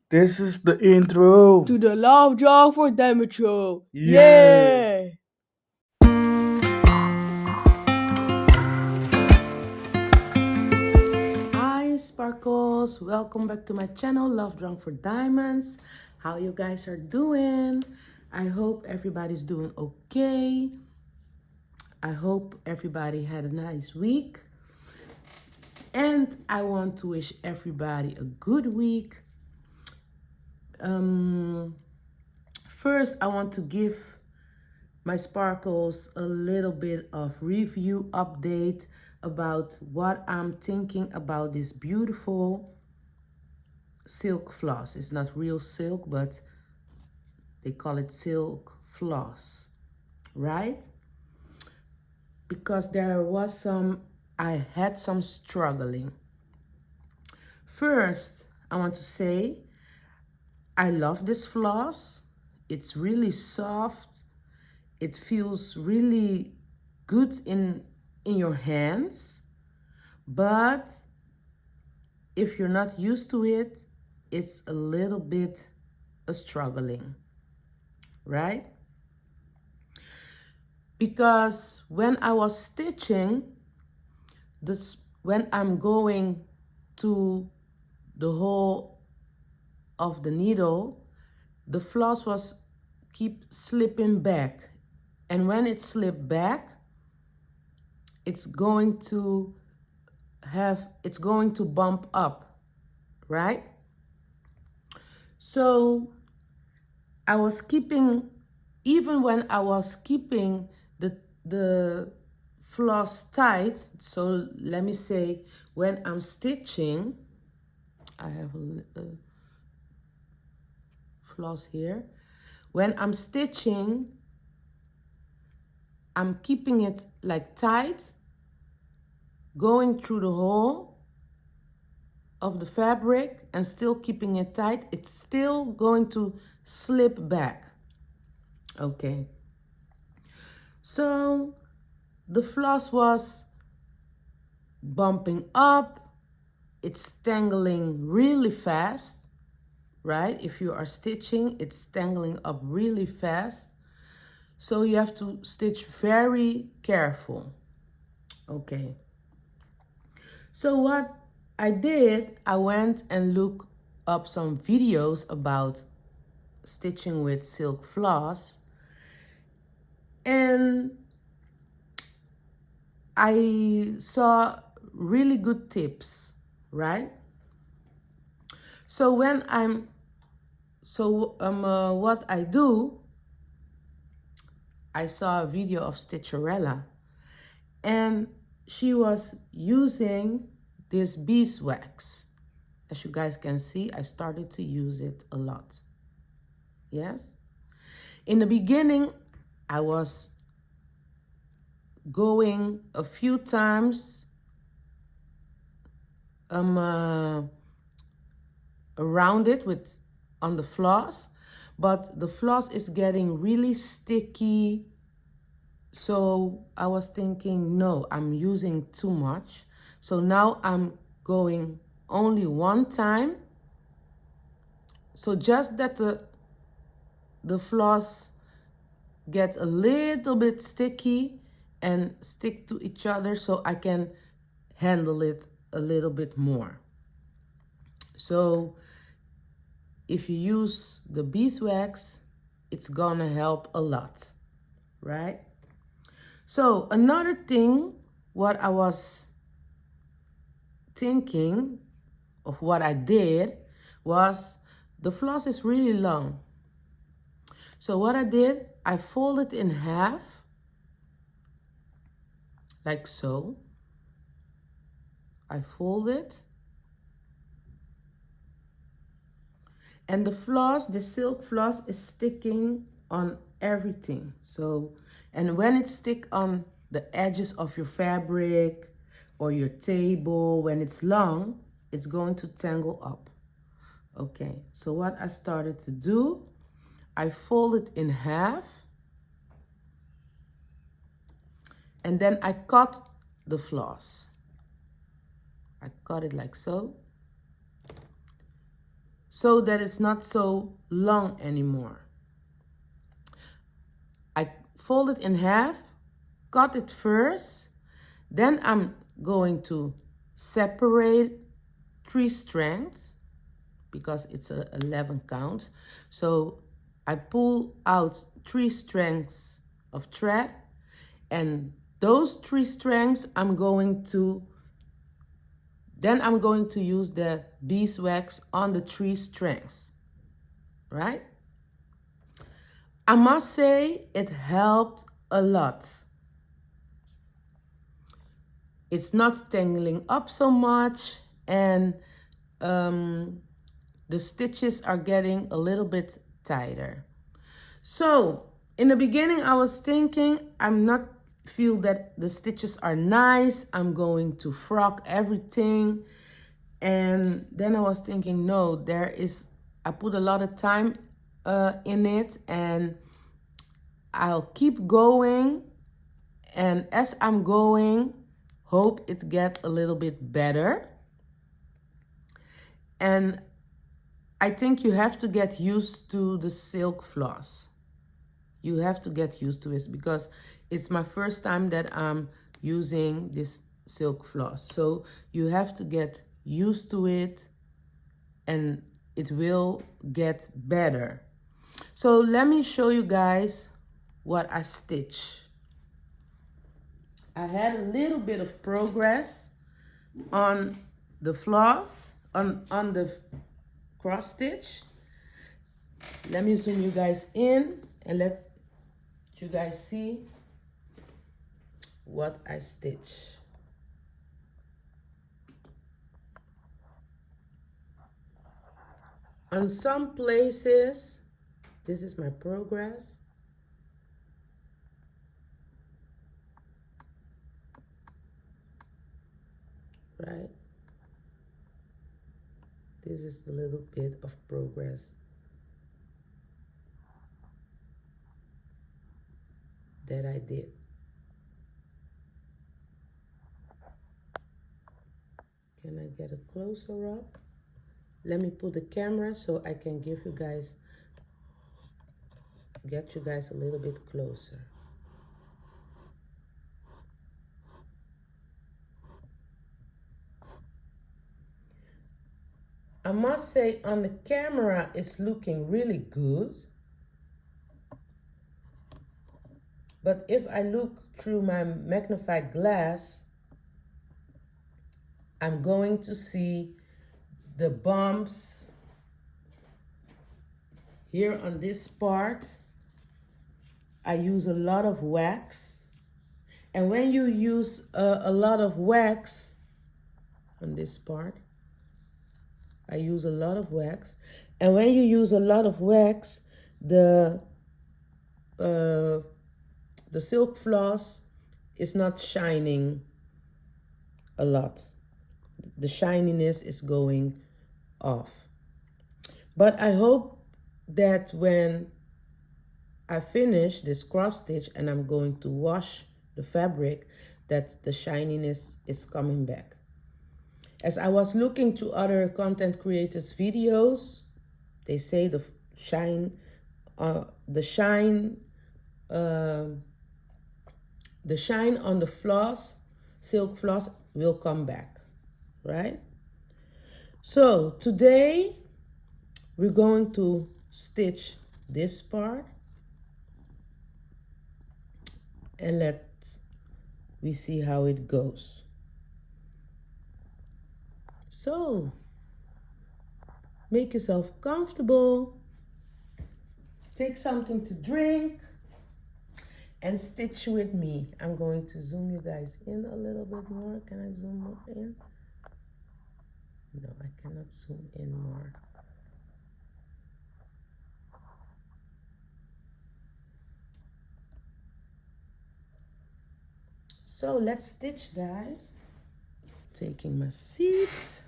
This is the intro to the Love Jar for Damage Show. Yeah. Yay! Hi Sparkles, welcome back to my channel Love Drunk for Diamonds. How you guys are doing? I hope everybody's doing okay. I hope everybody had a nice week. And I want to wish everybody a good week. First, I want to give my Sparkles a little bit of review update about what I'm thinking about this beautiful silk floss. It's not real silk, but they call it silk floss, right? Because I had some struggling. First, I want to say I love this floss. It's really soft. It feels really good in your hands. But if you're not used to it, it's a little bit struggling, right? Because when I was stitching, when I'm going to the hole of the needle, the floss was keep slipping back. And when it slipped back, it's going to bump up, right? So I was keeping, even when I was keeping the floss tight, so let me say when I'm stitching, I have a floss here. When I'm stitching, I'm keeping it like tight, going through the hole of the fabric and still keeping it tight. It's still going to slip back. Okay. So the floss was bumping up. It's tangling really fast, right? If you are stitching, it's tangling up really fast. So you have to stitch very careful. Okay. So what I did, I went and looked up some videos about stitching with silk floss. And I saw really good tips, right? So what I do, I saw a video of Stitcherella, and she was using this beeswax. As you guys can see, I started to use it a lot. Yes? In the beginning, I was going a few times around it on the floss, but the floss is getting really sticky. So I was thinking, no, I'm using too much. So now I'm going only one time. So just that the floss get a little bit sticky and stick to each other, so I can handle it a little bit more. So if you use the beeswax, it's gonna help a lot, right? So another thing, what I was thinking of what I did was the floss is really long. So what I did, I folded in half, like so. I fold it. And the floss, the silk floss, is sticking on everything. So, and when it stick on the edges of your fabric or your table, when it's long, it's going to tangle up. Okay, so what I started to do, I fold it in half, and then I cut the floss. I cut it like so. so that it's not so long anymore. I fold it in half, cut it first, then I'm going to separate 3 strands because it's a 11 count. So I pull out 3 strands of thread, and those 3 strands I'm going to use the beeswax on the 3 strands, right? I must say it helped a lot. It's not tangling up so much, and the stitches are getting a little bit tighter. So in the beginning I was thinking I'm not feel that the stitches are nice, I'm going to frock everything. And then I was thinking, no, I put a lot of time in it, and I'll keep going, and as I'm going, hope it gets a little bit better. And I think you have to get used to the Silkfloss. You have to get used to it because it's my first time that I'm using this Silkfloss. So you have to get used to it, and it will get better. So let me show you guys what I stitch. I had a little bit of progress on the floss, on the cross stitch. Let me zoom you guys in and let you guys see what I stitch. On some places, this is my progress. Right? This is the little bit of progress that I did. Can I get a closer up? Let me put the camera so I can get you guys a little bit closer. I must say on the camera it's looking really good. But if I look through my magnified glass, I'm going to see the bumps here on this part. I use a lot of wax. And when you use a lot of wax on this part, I use a lot of wax. And when you use a lot of wax, the Silkfloss is not shining a lot. The shininess is going off. But I hope that when I finish this cross stitch and I'm going to wash the fabric, that the shininess is coming back. As I was looking to other content creators' videos, they say the shine on the floss, silk floss, will come back, right? So today we're going to stitch this part, and let we see how it goes. So make yourself comfortable, take something to drink, and stitch with me. I'm going to zoom you guys in a little bit more. Can I zoom more in? No, I cannot zoom in more. So let's stitch, guys. Taking my seats.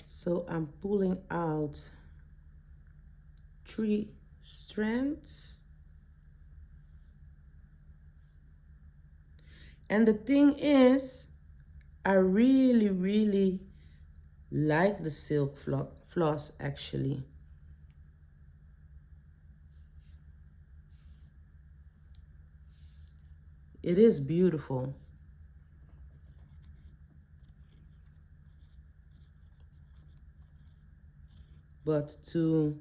So I'm pulling out 3 strands. And the thing is, I really like the silk floss actually. It is beautiful. But to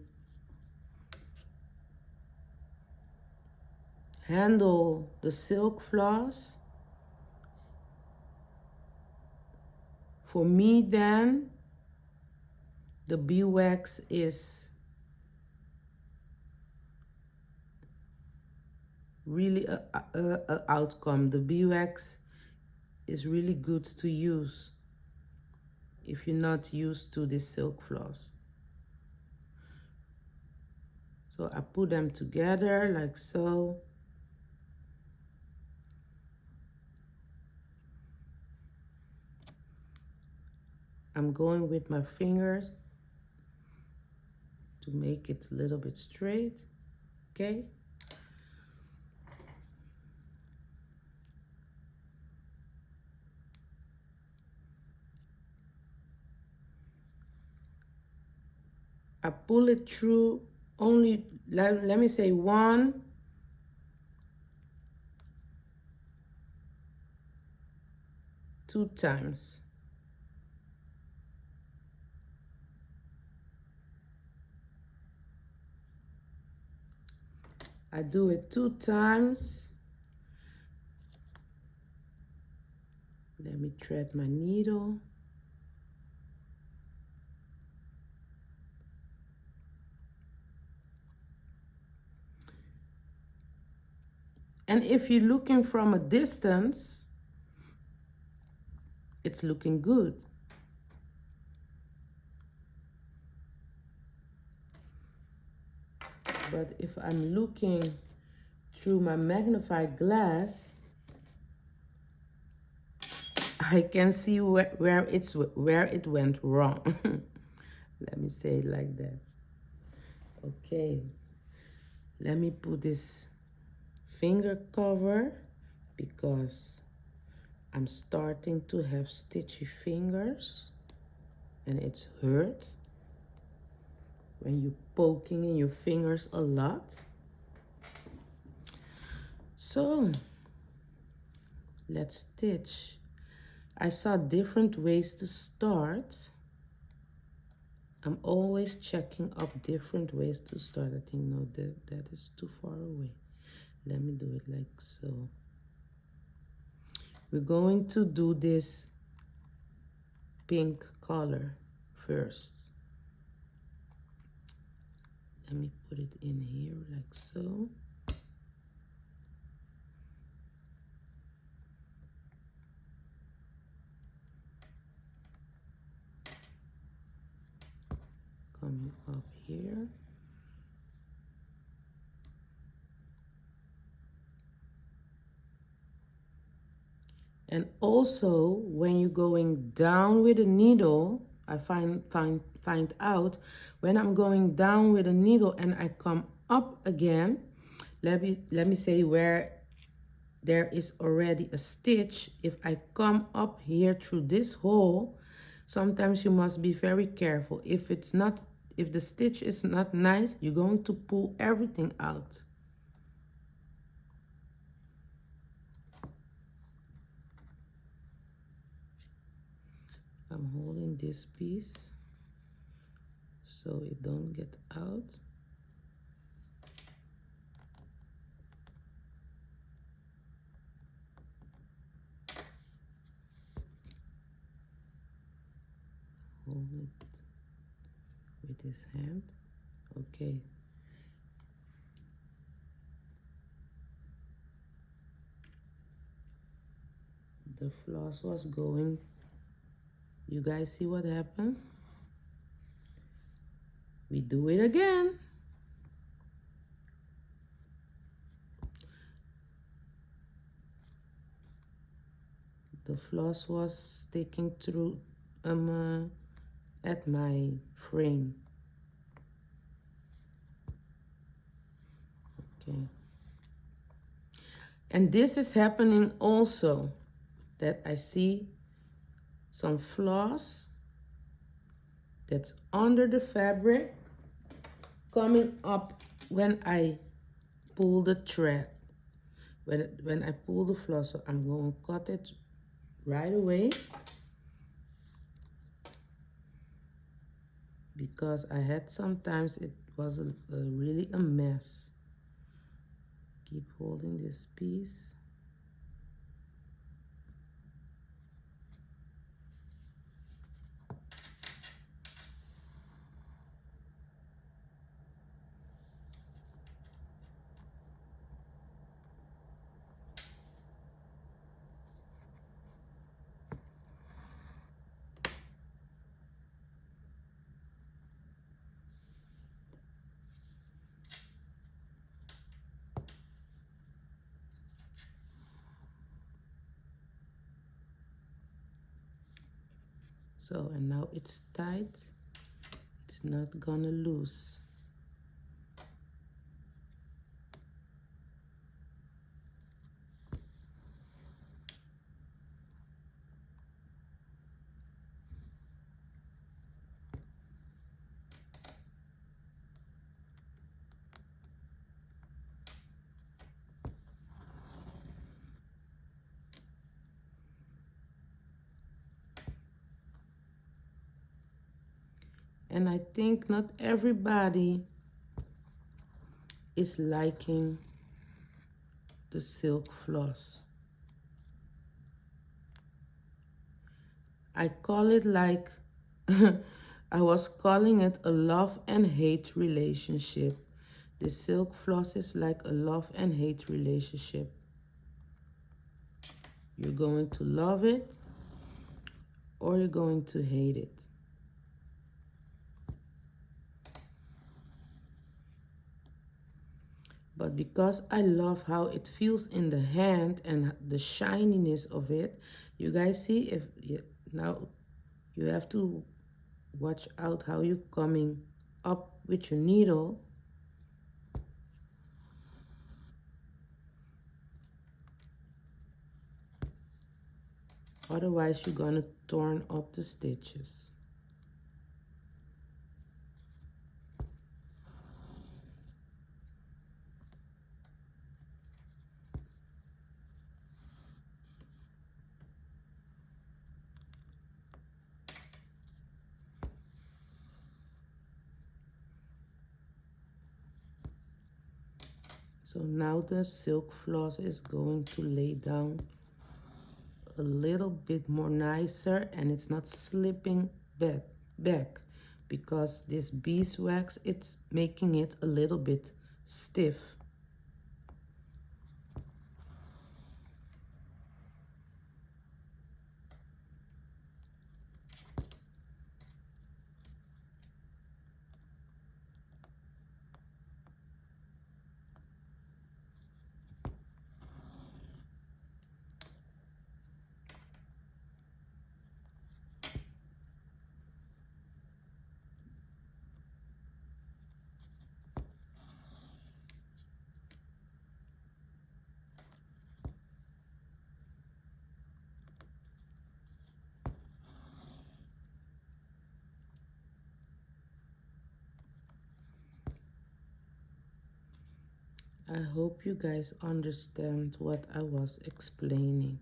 handle the silk floss, for me then, the beeswax is really a outcome. The beeswax is really good to use if you're not used to this silk floss. So I put them together like so. I'm going with my fingers to make it a little bit straight, okay? I pull it through only, let me say 1, 2 times. I do it 2 times. Let me thread my needle. And if you're looking from a distance, it's looking good. But if I'm looking through my magnified glass, I can see where it went wrong. Let me say it like that. Okay, let me put this finger cover because I'm starting to have stitchy fingers and it's hurt when you're poking in your fingers a lot. So let's stitch. I saw different ways to start. I'm always checking up different ways to start. I think no, that is too far away. Let me do it like so. We're going to do this pink color first. Let me put it in here like so. Coming up here. And also when you're going down with a needle, I find out when I'm going down with a needle and I come up again, let me say where there is already a stitch. If I come up here through this hole, sometimes you must be very careful. If the stitch is not nice, you're going to pull everything out. I'm holding this piece so it don't get out. Hold it with this hand. Okay. The floss was going. You guys see what happened? We do it again. The floss was sticking through at my frame. Okay. And this is happening also, that I see some floss that's under the fabric, coming up when I pull the thread. When I pull the floss, so I'm going to cut it right away, because I had sometimes it was really a mess. Keep holding this piece. So, and now it's tight. It's not gonna loose. And I think not everybody is liking the silk floss. I call it like, I was calling it a love and hate relationship. The silk floss is like a love and hate relationship. You're going to love it or you're going to hate it. But because I love how it feels in the hand and the shininess of it, you guys see, now you have to watch out how you're coming up with your needle. Otherwise, you're gonna torn up the stitches. So now the silk floss is going to lay down a little bit more nicer, and it's not slipping back because this beeswax, it's making it a little bit stiff. I hope you guys understand what I was explaining.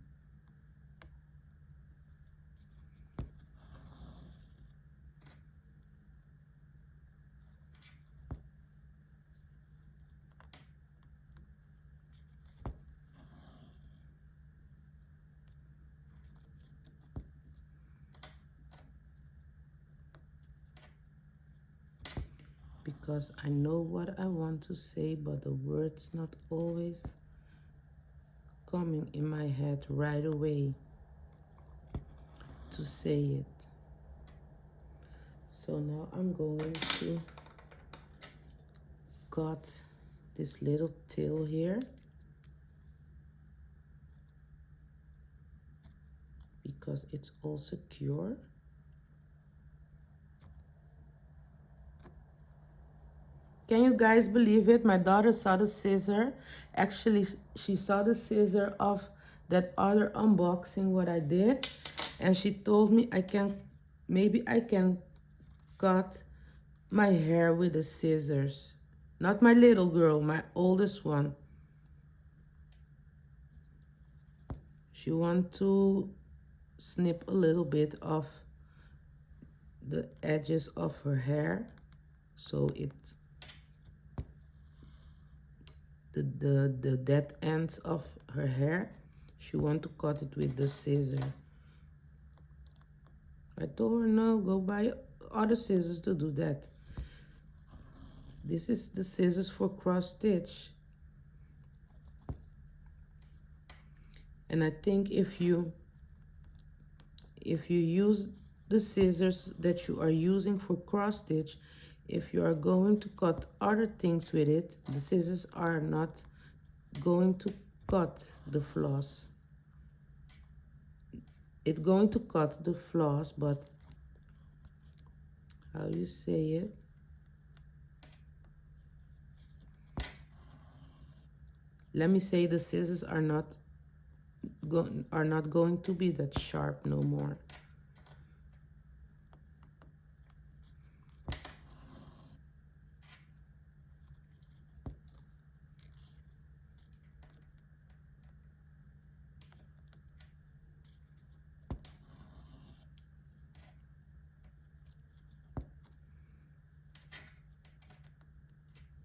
Because I know what I want to say, but the words not always coming in my head right away to say it. So now I'm going to cut this little tail here, because it's all secure. Can you guys believe it? My daughter saw the scissor. Actually, she saw the scissor of that other unboxing what I did. And she told me maybe I can cut my hair with the scissors. Not my little girl, my oldest one. She want to snip a little bit of the edges of her hair, so the dead ends of her hair, she want to cut it with the scissor. I told her, no, go buy other scissors to do that. This is the scissors for cross stitch. And I think if you use the scissors that you are using for cross stitch, if you are going to cut other things with it, the scissors are not going to cut the floss. It's going to cut the floss, but how you say it? Let me say the scissors are not going to be that sharp no more.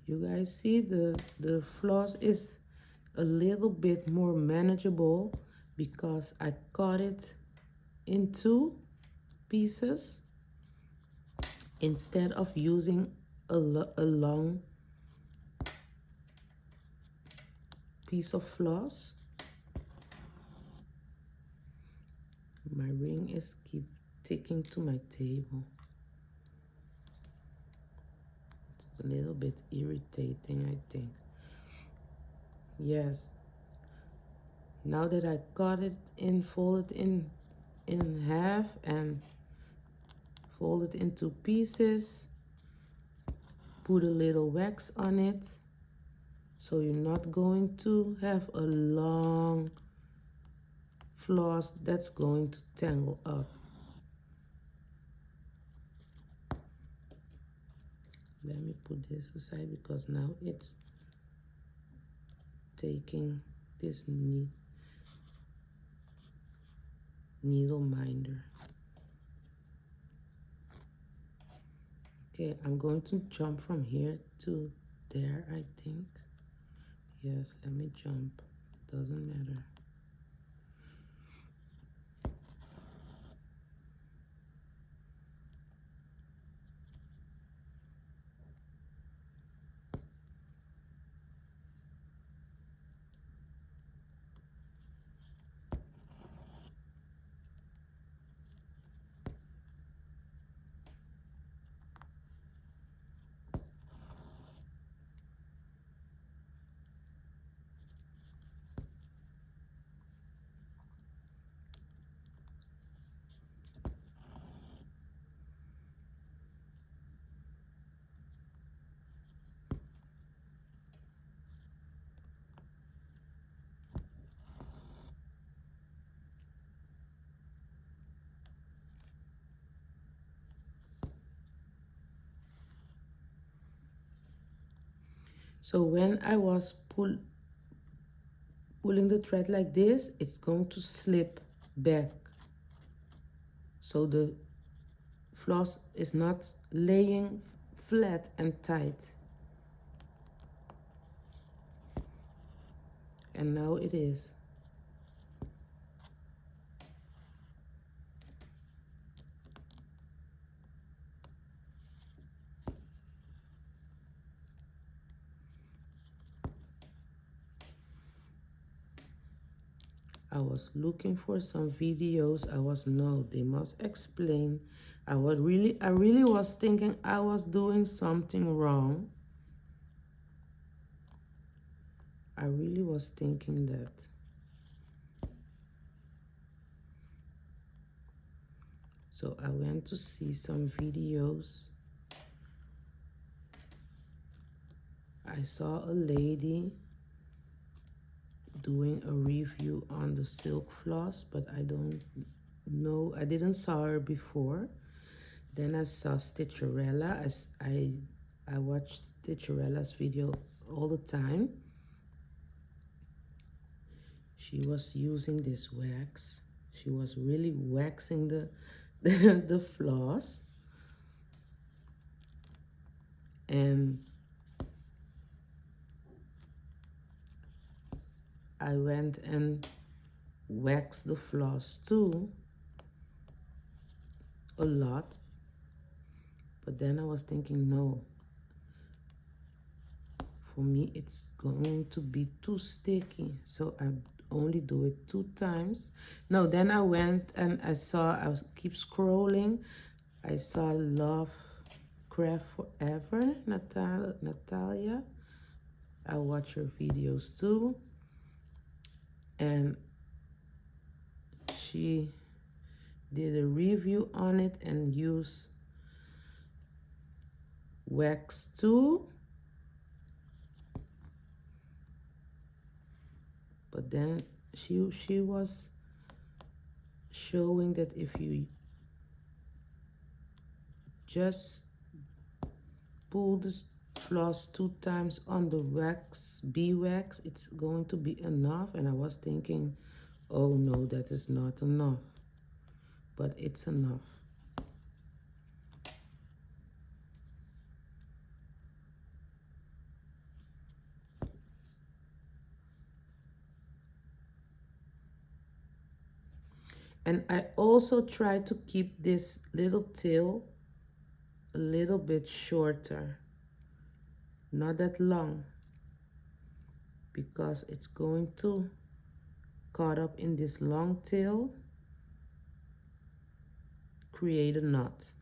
You guys see the floss is a little bit more manageable because I cut it in 2 pieces instead of using a long piece of floss. My ring is keep ticking to my table. It's a little bit irritating, I think. Yes. Now that I cut it in, fold it in half and fold it into pieces, put a little wax on it, so you're not going to have a long floss that's going to tangle up. Let me put this aside because now it's taking this needle minder. Okay, I'm going to jump from here to there, I think. Yes, let me jump. Doesn't matter. So when I was pulling the thread like this, it's going to slip back. So the floss is not laying flat and tight. And now it is. I was looking for some videos. No, they must explain. I really was thinking I was doing something wrong. I really was thinking that. So I went to see some videos. I saw a lady doing a review on the Silkfloss, but I don't No, I didn't saw her before. Then I saw Stitcherella. I watch Stitcherella's video all the time. She was using this wax. She was really waxing the floss. And I went and waxed the floss too, a lot. But then I was thinking, no, for me it's going to be too sticky, so I only do it 2 times. No, then I went and I keep scrolling. I saw Love Craft Forever, Natalia. I watch her videos too, and she did a review on it and used wax too. But then she was showing that if you just pull this floss 2 times on the wax, beeswax, it's going to be enough. And I was thinking, oh no, that is not enough. But it's enough. And I also try to keep this little tail a little bit shorter, not that long, because it's going to caught up in this long tail, create a knot.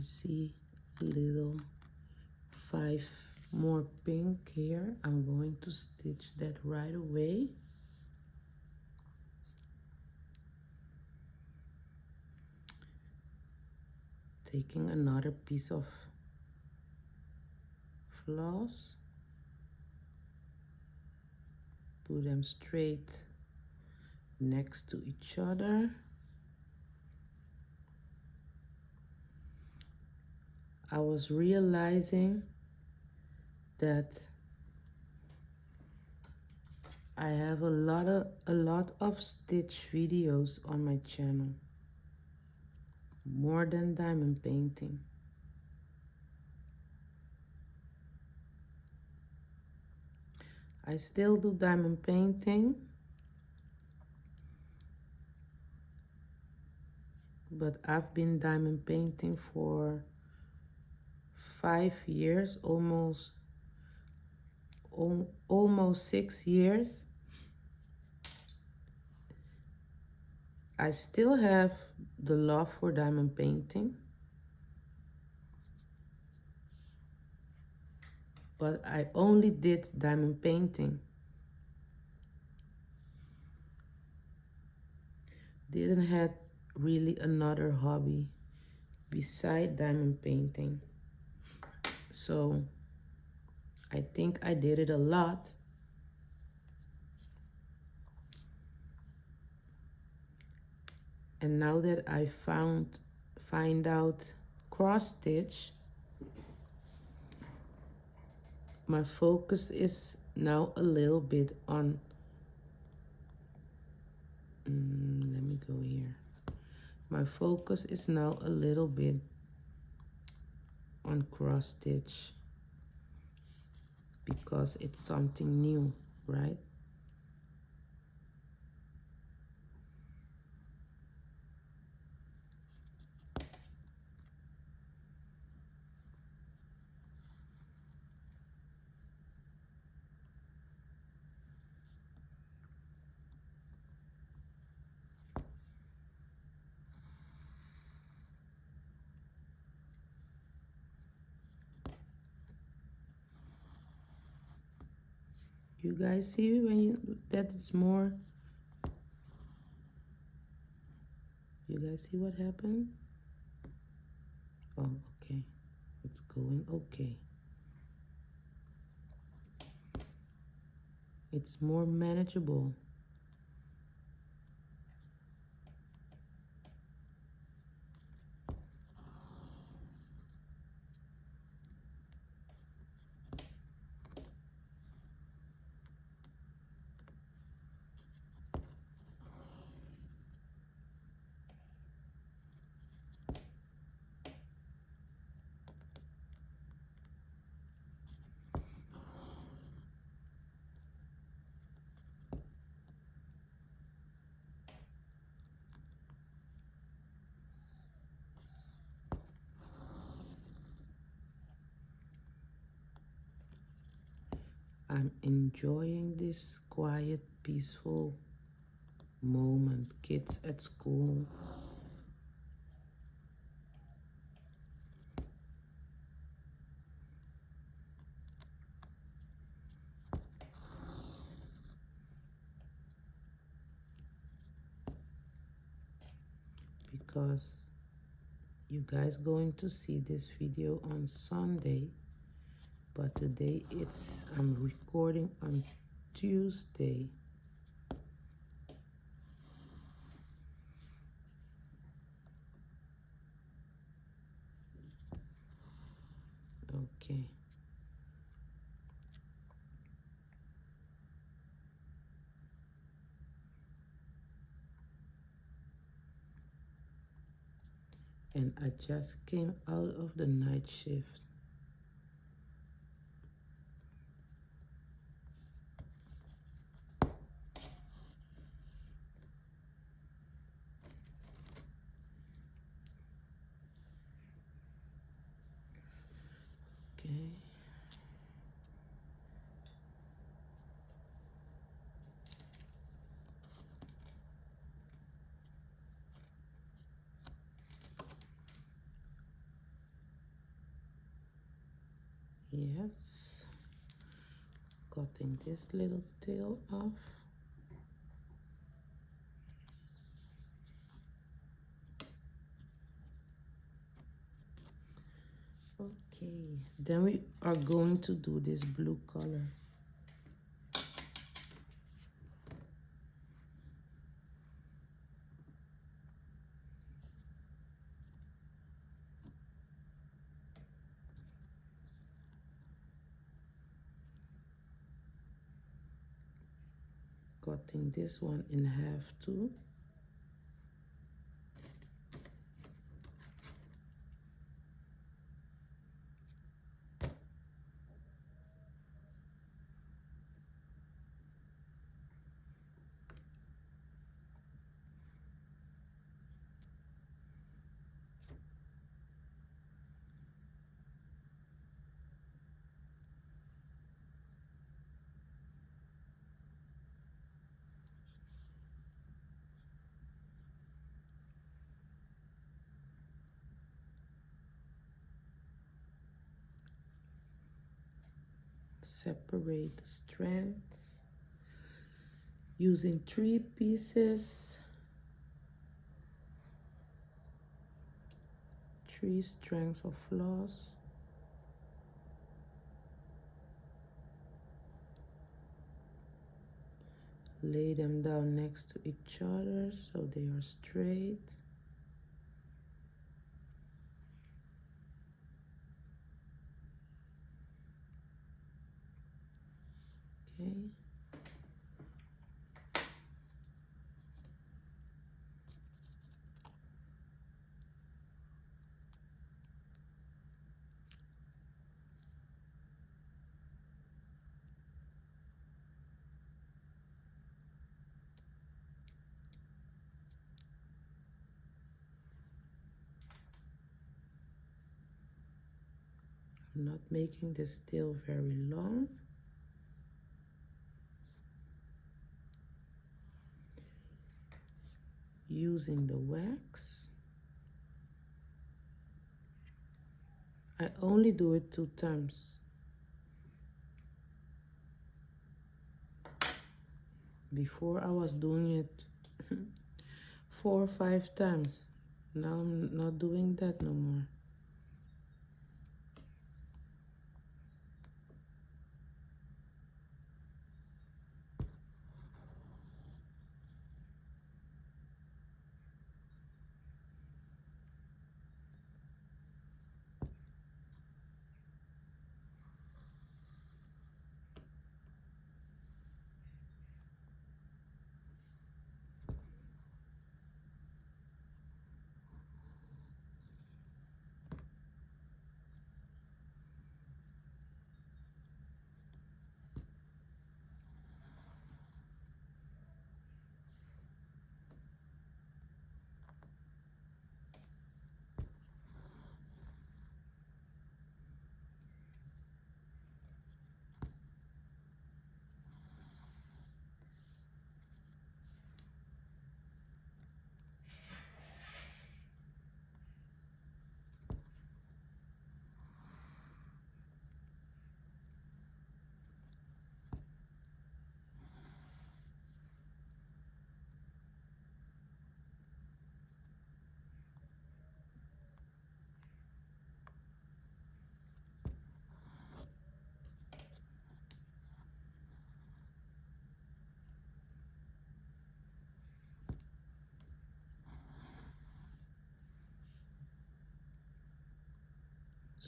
see a little 5 more pink here. I'm going to stitch that right away. Taking another piece of floss, put them straight next to each other. I was realizing that I have a lot of stitch videos on my channel, more than diamond painting. I still do diamond painting, but I've been diamond painting for 5 years, almost 6 years. I still have the love for diamond painting, but I only did diamond painting. Didn't have really another hobby beside diamond painting. So I think I did it a lot. And now that I find out cross stitch, my focus is now a little bit on, let me go here. My focus is now a little bit on cross stitch because it's something new, right? You guys see that it's more? You guys see what happened? Oh, okay. It's going okay. It's more manageable. I'm enjoying this quiet, peaceful moment. Kids at school. Because you guys going to see this video on Sunday, but today I'm recording on Tuesday. Okay. And I just came out of the night shift. Okay. Yes, cutting this little tail off. Okay, then we are going to do this blue color. Cutting this one in half too. Separate the strands using 3 pieces, 3 strands of floss. Lay them down next to each other so they are straight. Okay. I'm not making this tail very long. Using the wax. I only do it 2 times. Before I was doing it 4 or 5 times. Now I'm not doing that no more.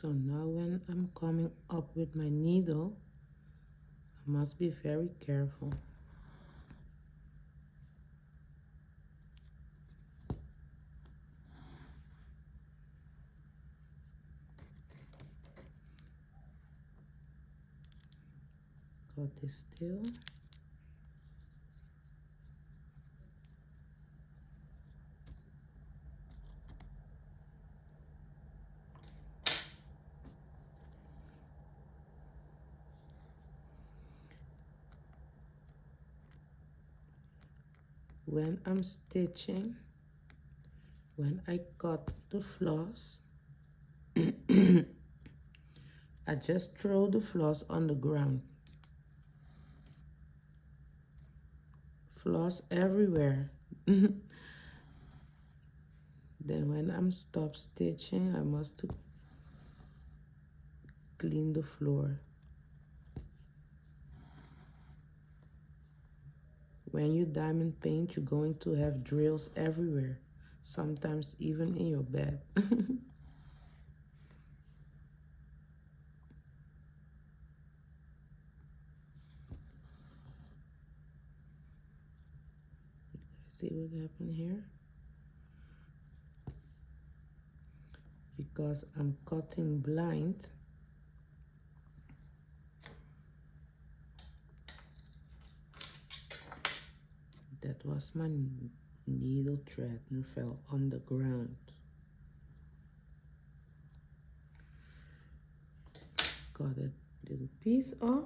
So now when I'm coming up with my needle, I must be very careful. Got this tail. When I'm stitching, when I cut the floss, I just throw the floss on the ground. Floss everywhere. Then when I'm stop stitching, I must clean the floor. When you diamond paint, you're going to have drills everywhere, sometimes even in your bed. See what happened here? Because I'm cutting blind, that was my needle thread and fell on the ground. Got a little piece off.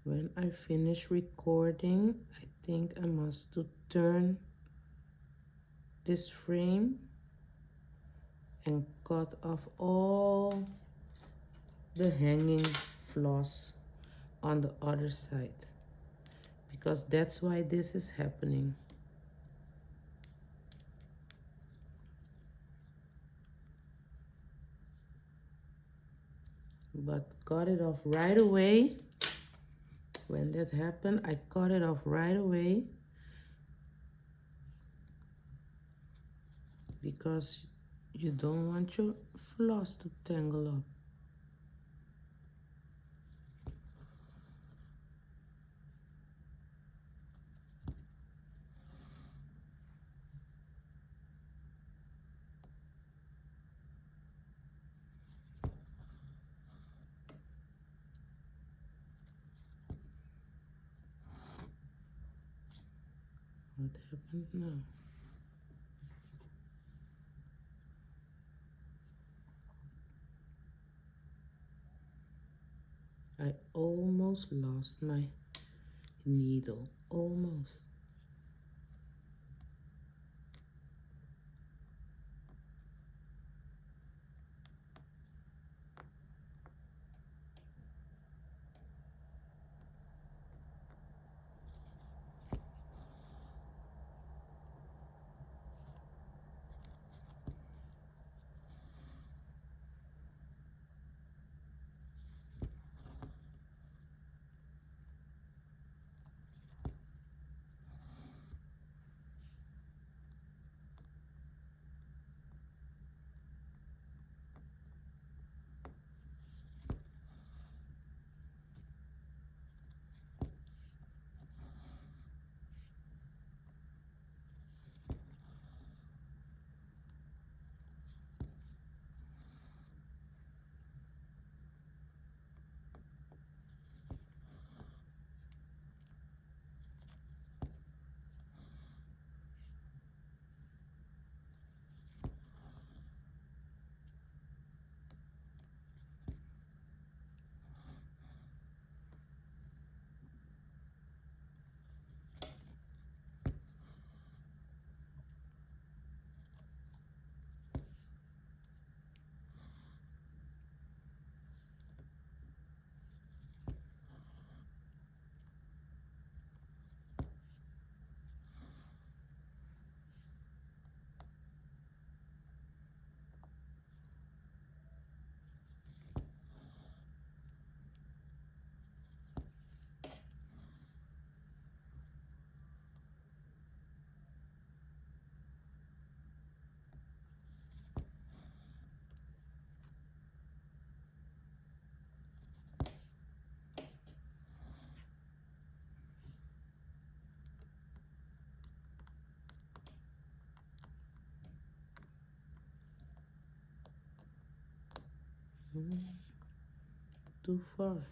When I finish recording, I think I must to turn this frame and cut off all the hanging floss on the other side, because that's why this is happening. But cut it off right away. When that happened, I cut it off right away, because you don't want your floss to tangle up. What happened now? I almost lost my needle, almost. Too far.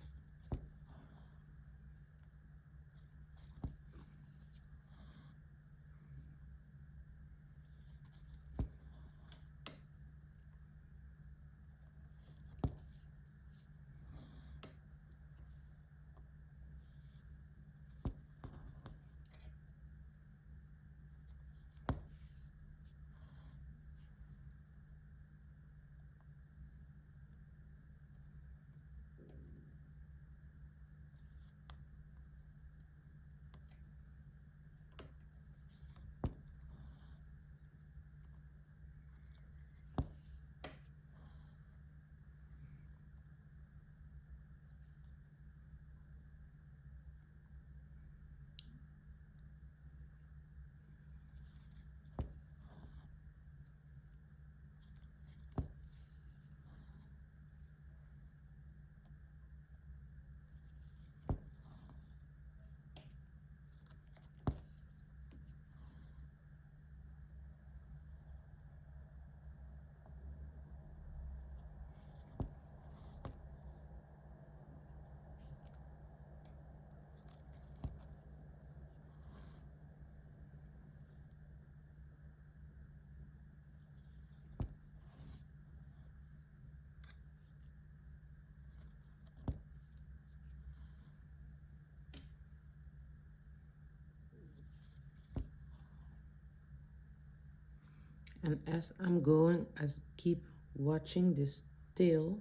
And as I'm going, I keep watching this tail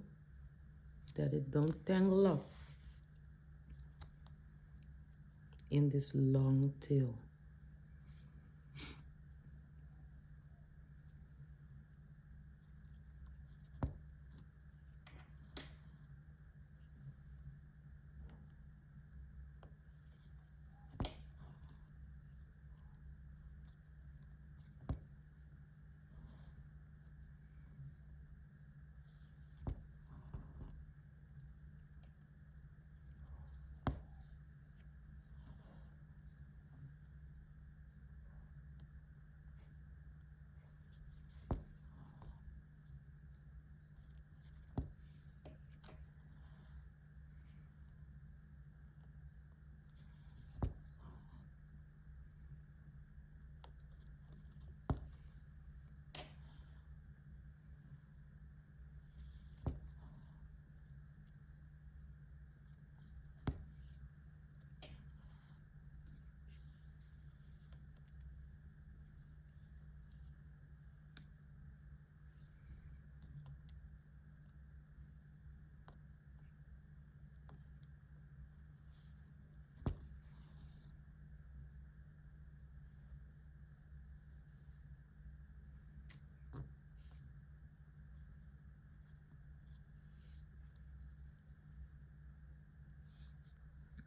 that it don't tangle up in this long tail.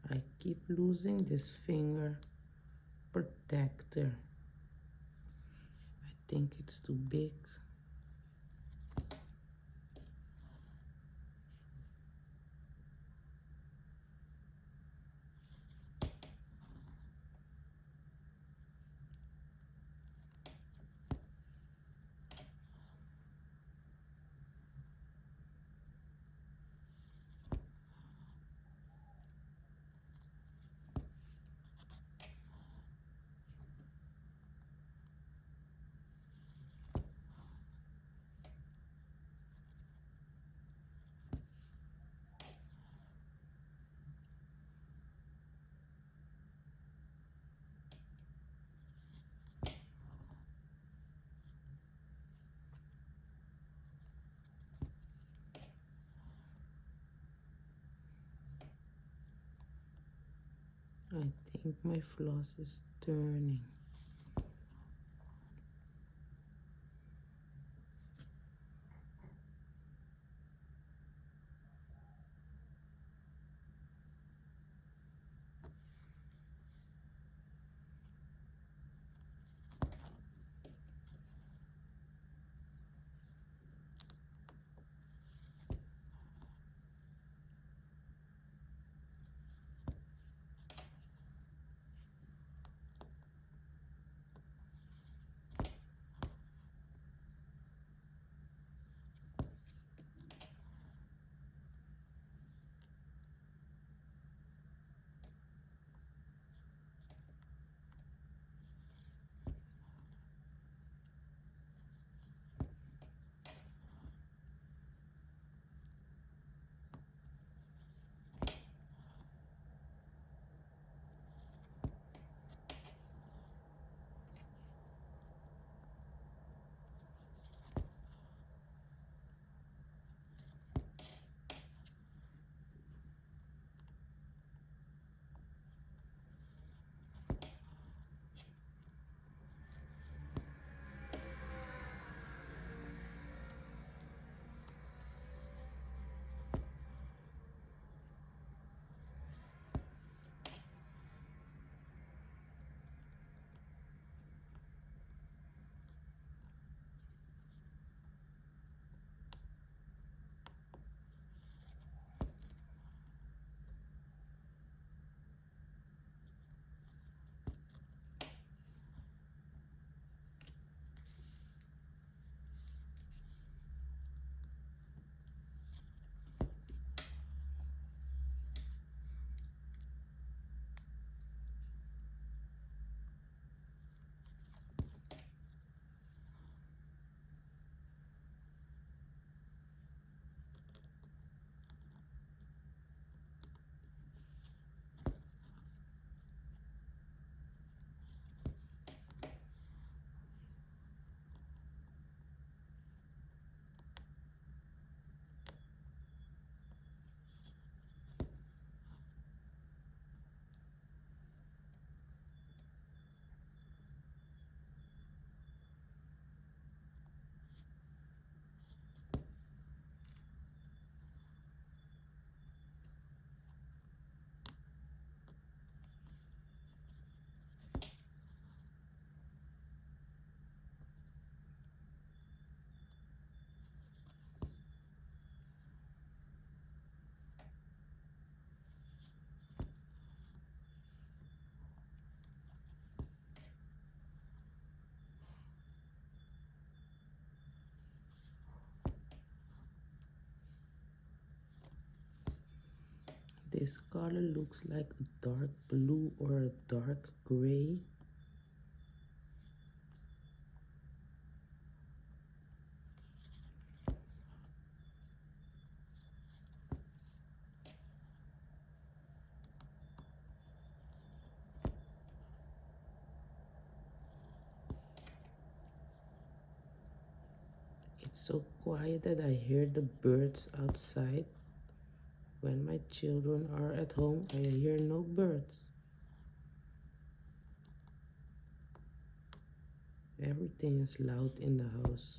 I keep losing this finger protector. I think it's too big. I think my floss is turning. This color looks like a dark blue or a dark gray. It's so quiet that I hear the birds outside. When my children are at home, I hear no birds. Everything is loud in the house.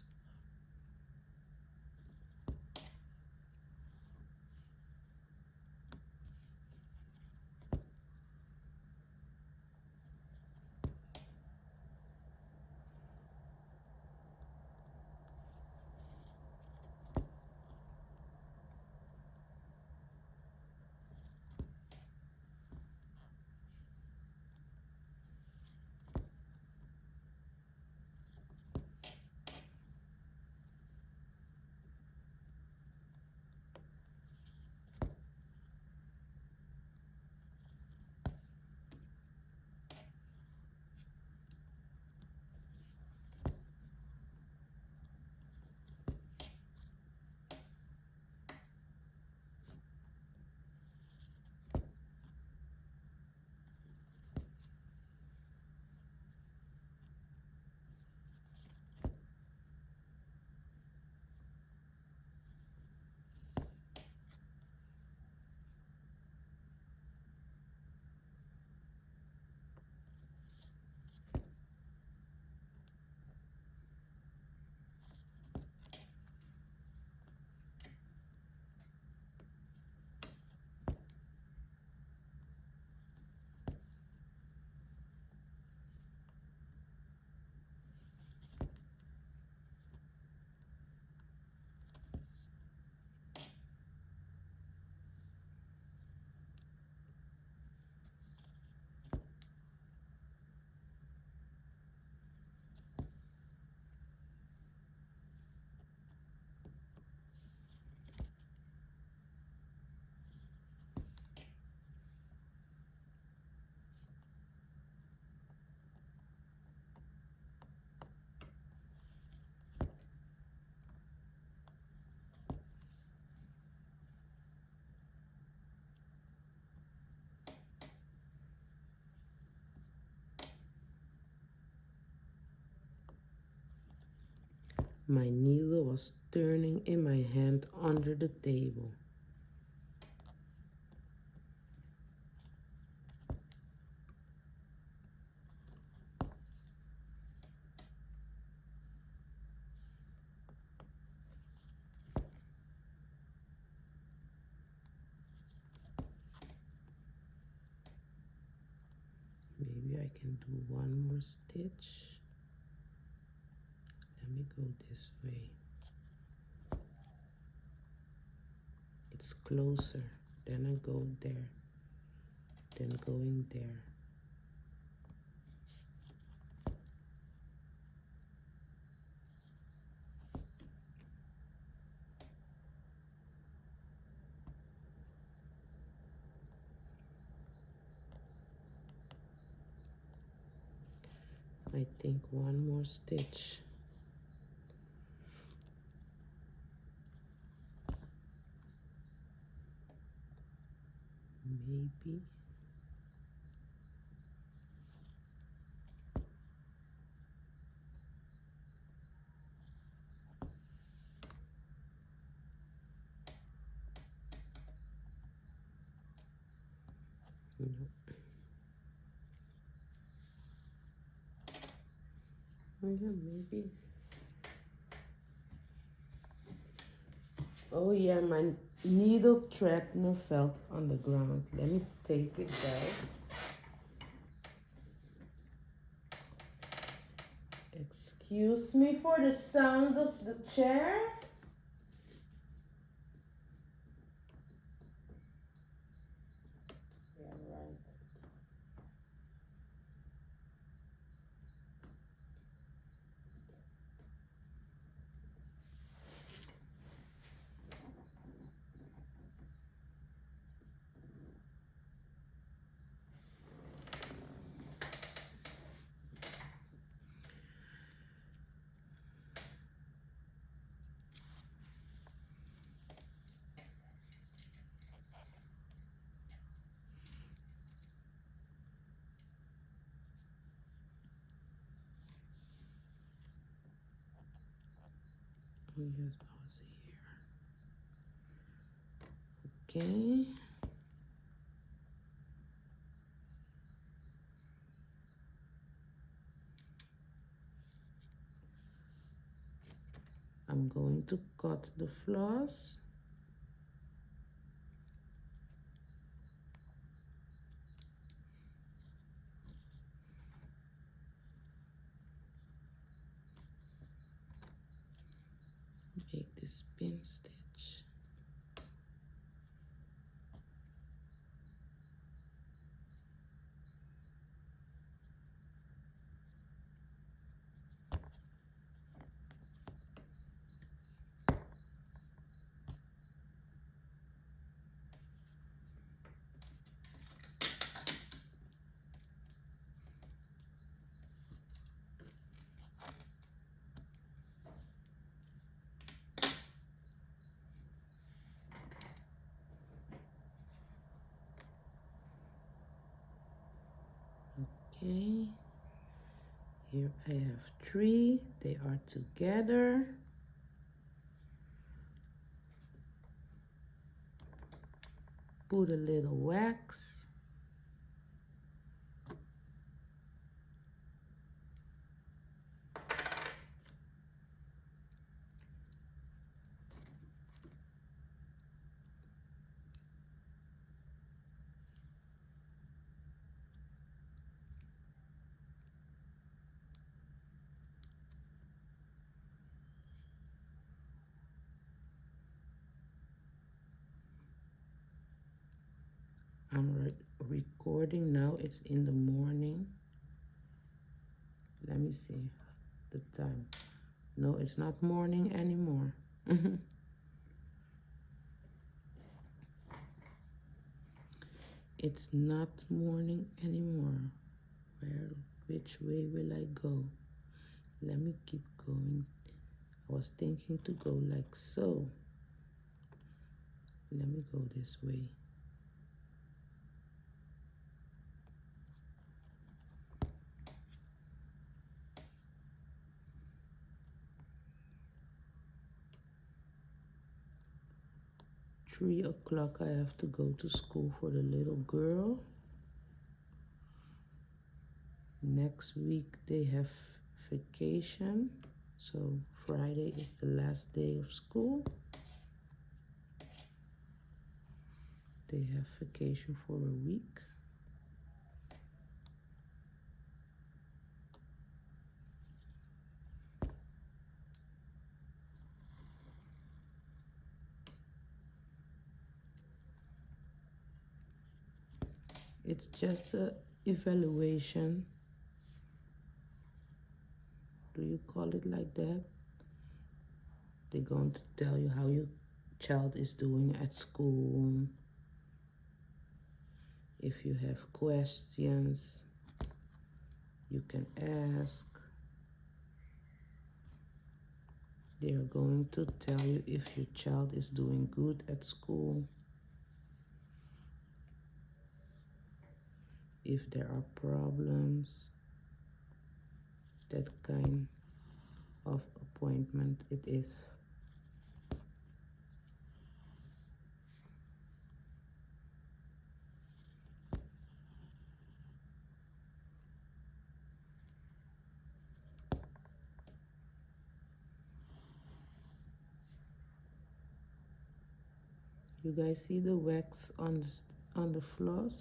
My needle was turning in my hand under the table. Maybe I can do one more stitch. Let me go this way. It's closer. Then I go there. Then going there. I think one more stitch. Maybe. No. Oh yeah, maybe. Oh yeah, my needle thread fell on the ground. Let me take it, guys. Excuse me for the sound of the chair. Yeah, right. Yes, I was here. Okay. I'm going to cut the floss. Make this pin stitch. Okay, here I have 3, they are together. Put a little wax. I'm recording now, it's in the morning. Let me see the time. No, it's not morning anymore. It's not morning anymore. Which way will I go? Let me keep going. I was thinking to go like so. Let me go this way. At 3 o'clock I have to go to school for the little girl. Next week they have vacation, so Friday is the last day of school. They have vacation for a week. It's just a evaluation. Do you call it like that? They're going to tell you how your child is doing at school. If you have questions, you can ask. They are going to tell you if your child is doing good at school, if there are problems, that kind of appointment it is. You guys see the wax on the floss?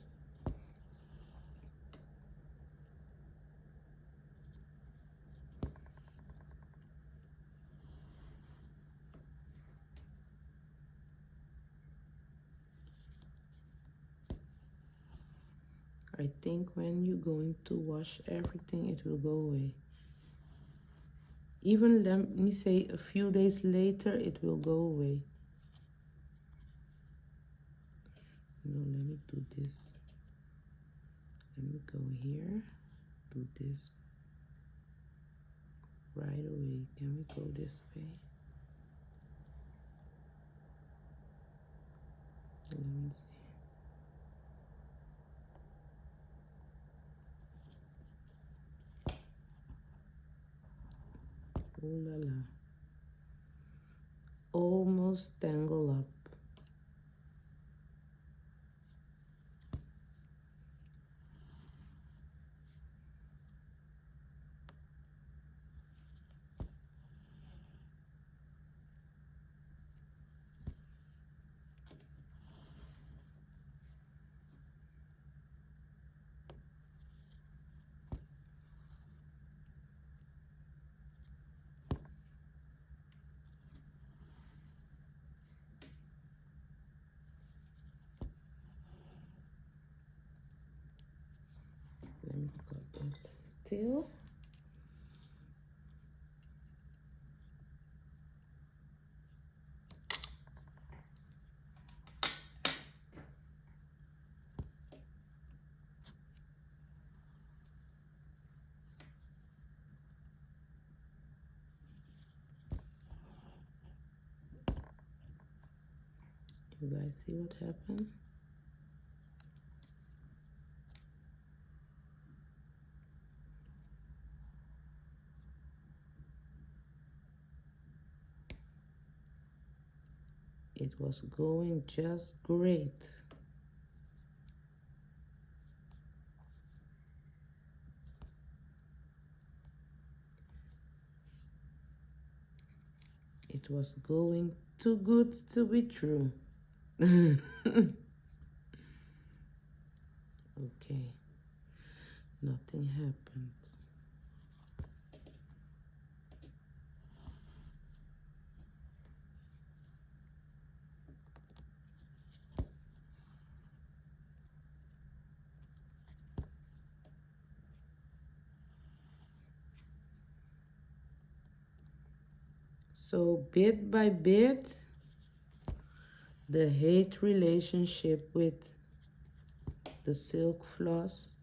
I think when you're going to wash everything, it will go away. Even let me say a few days later, it will go away. No, let me do this. Let me go here, do this right away. Can we go this way? Let me see. Oh la la. almost tangled up. Let me cut that tail. You guys see what happened? It was going just great. It was going too good to be true. Okay, nothing happened. So bit by bit, the hate relationship with the silk floss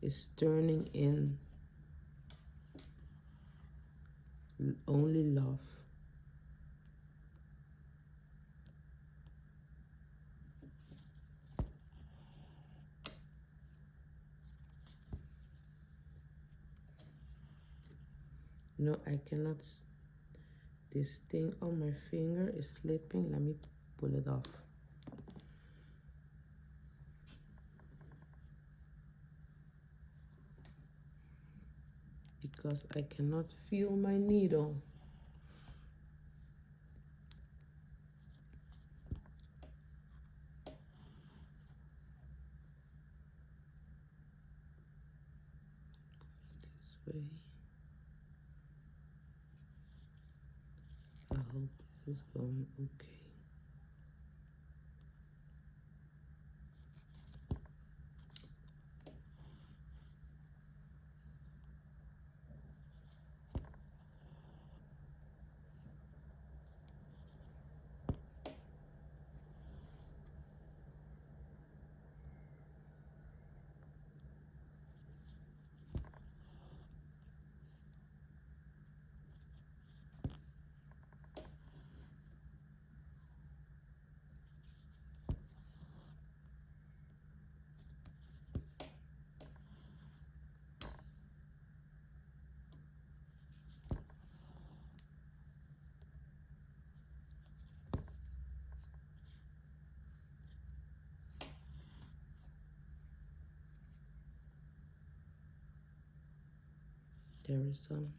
is turning in only love. No, I cannot. This thing on my finger is slipping. Let me pull it off. Because I cannot feel my needle. This way. I hope this is going okay. There is some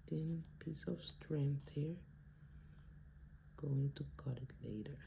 thin piece of strength here. Going to cut it later.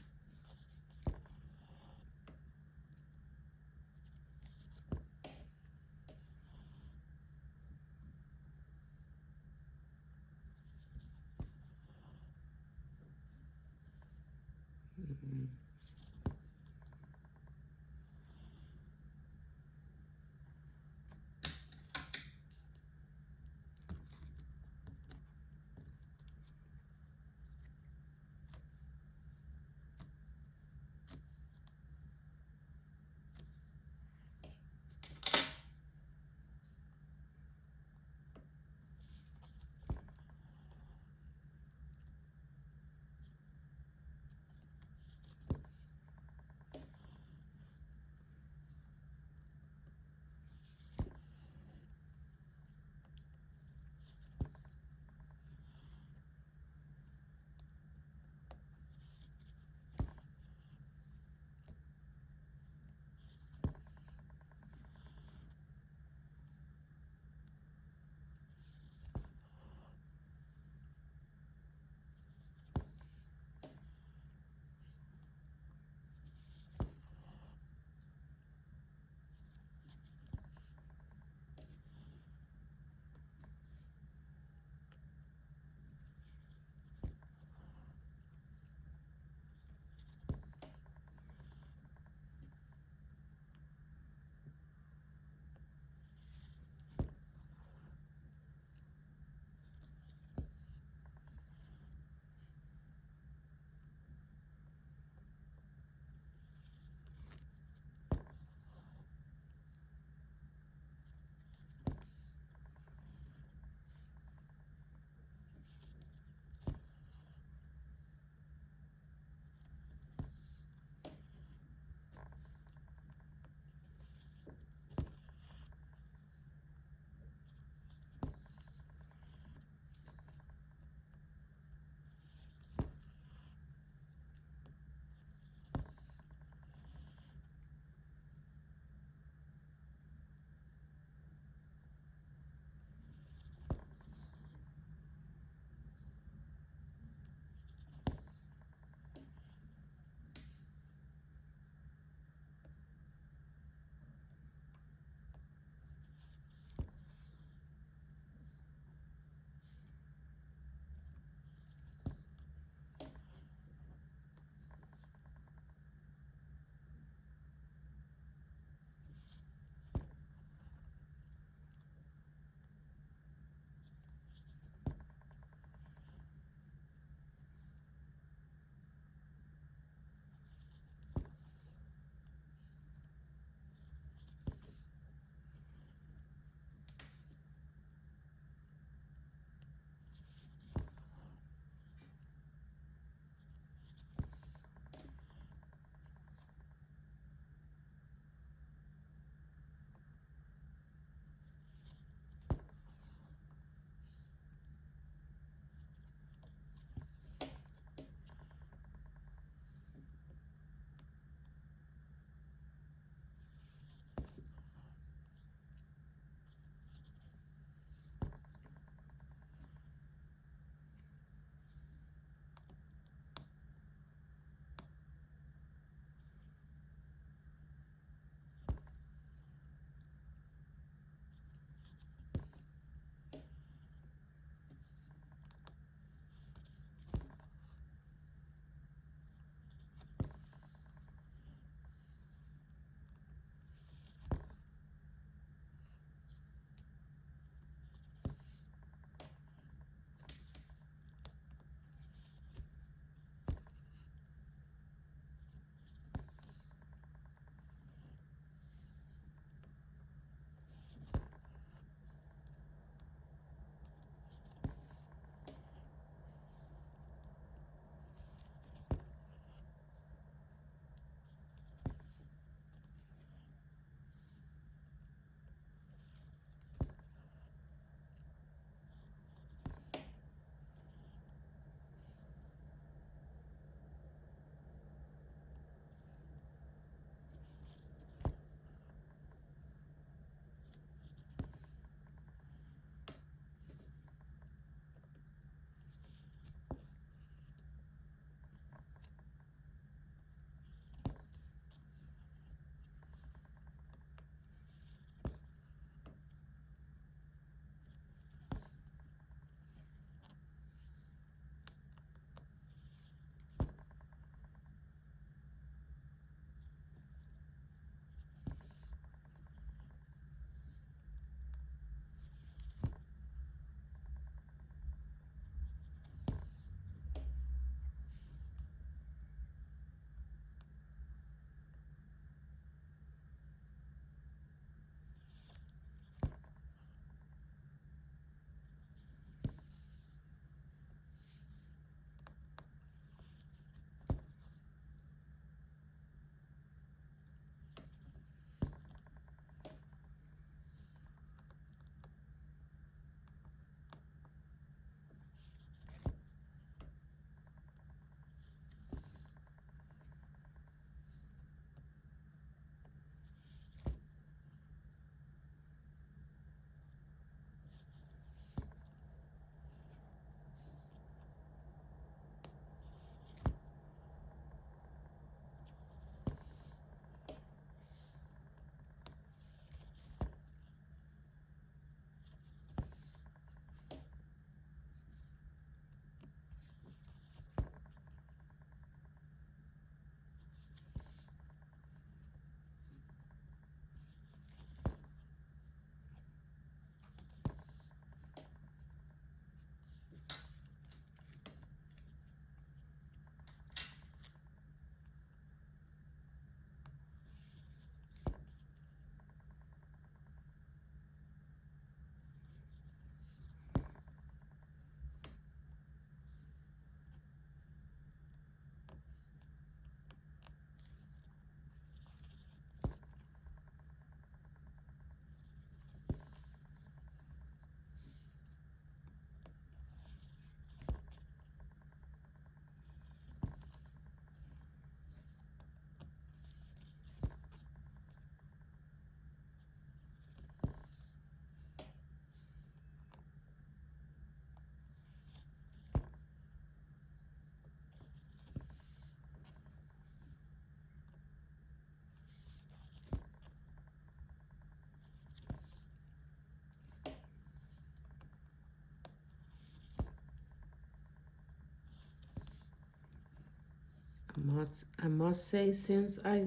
I must say, since I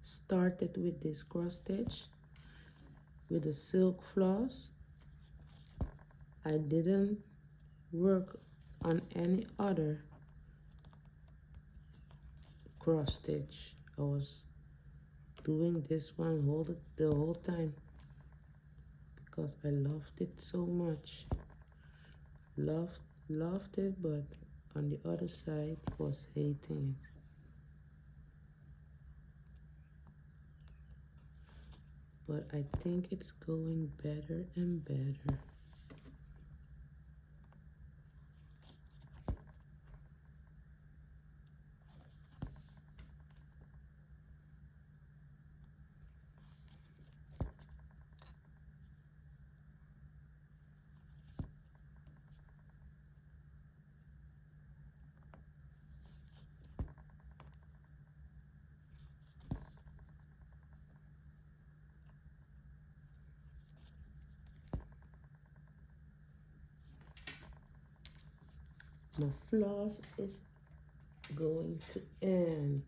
started with this cross stitch with the silk floss, I didn't work on any other cross stitch. I was doing this one the whole time because I loved it so much. Loved it, but on the other side was hating it. But I think it's going better and better. My floss is going to end.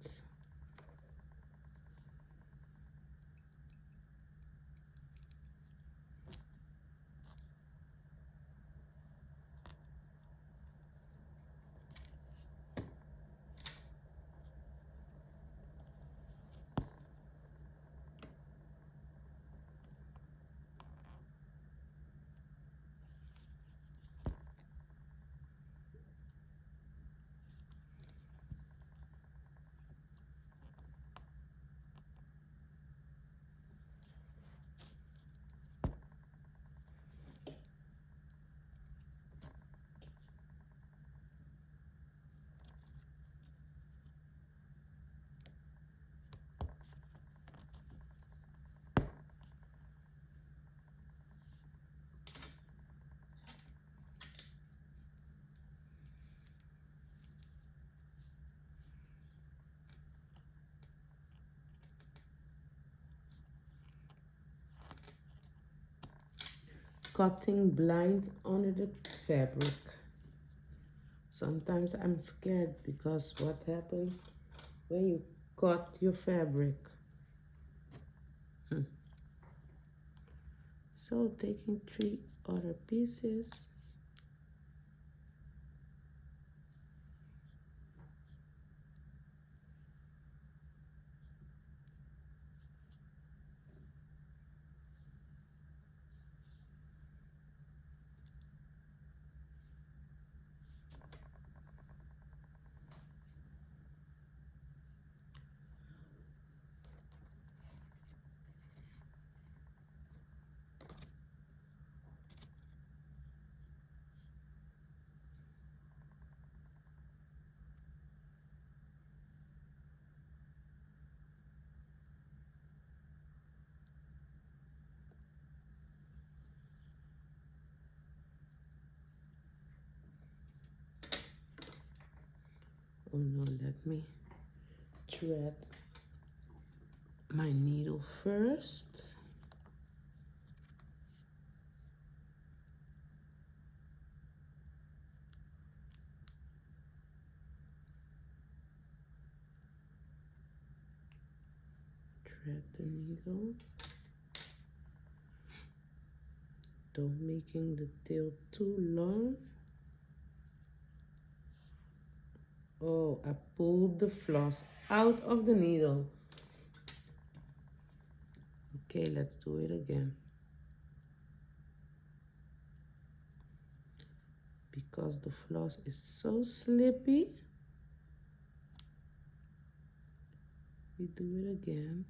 Cutting blind under the fabric. Sometimes I'm scared because what happens when you cut your fabric? So taking 3 other pieces. Oh no, let me thread my needle first. Thread the needle. Don't making the tail too long. Oh, I pulled the floss out of the needle. Okay, let's do it again. Because the floss is so slippy, we do it again.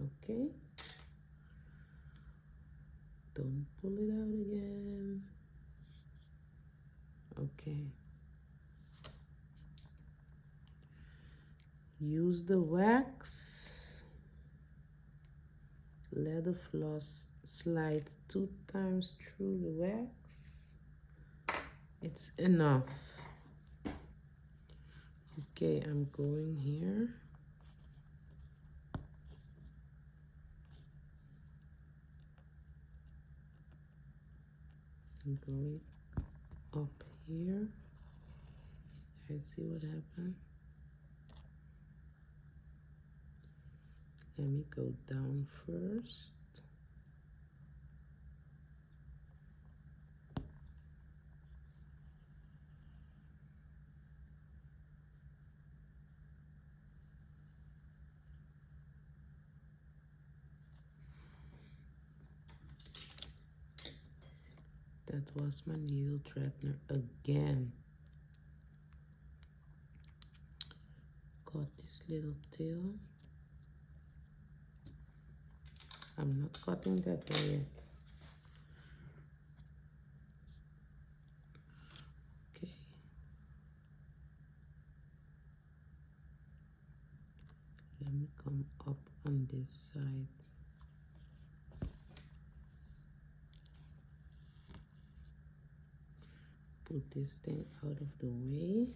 Okay. Don't pull it out again. Okay. Use the wax. Let the floss slide 2 times through the wax. It's enough. Okay, I'm going here. I'm going up here. You guys see what happened? Let me go down first. That was my needle threadener again. Got this little tail. I'm not cutting that one yet. Okay. Let me come up on this side. Put this thing out of the way.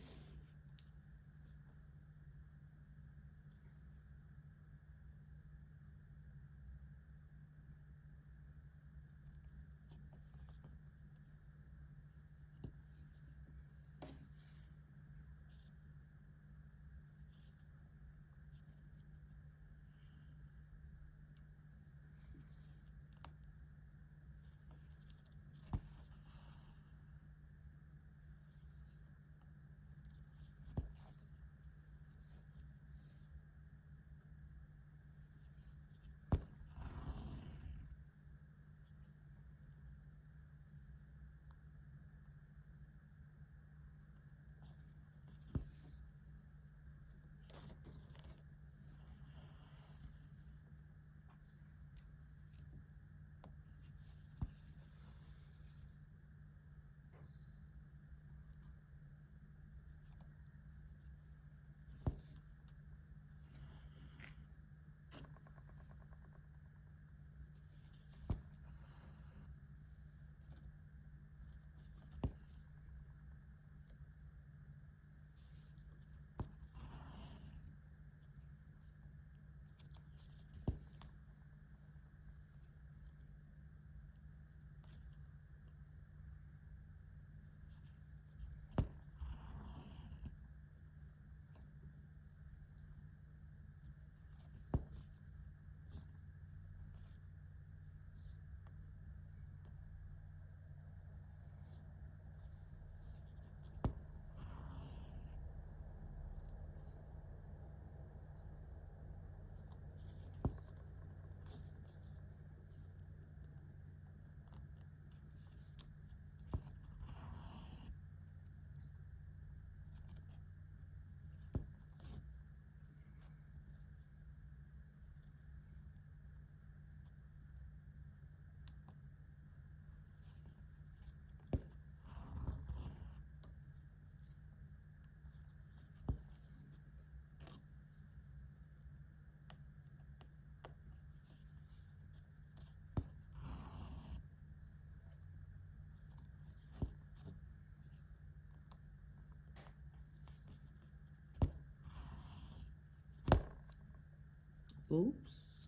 Oops.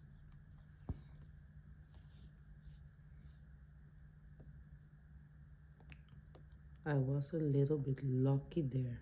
I was a little bit lucky there.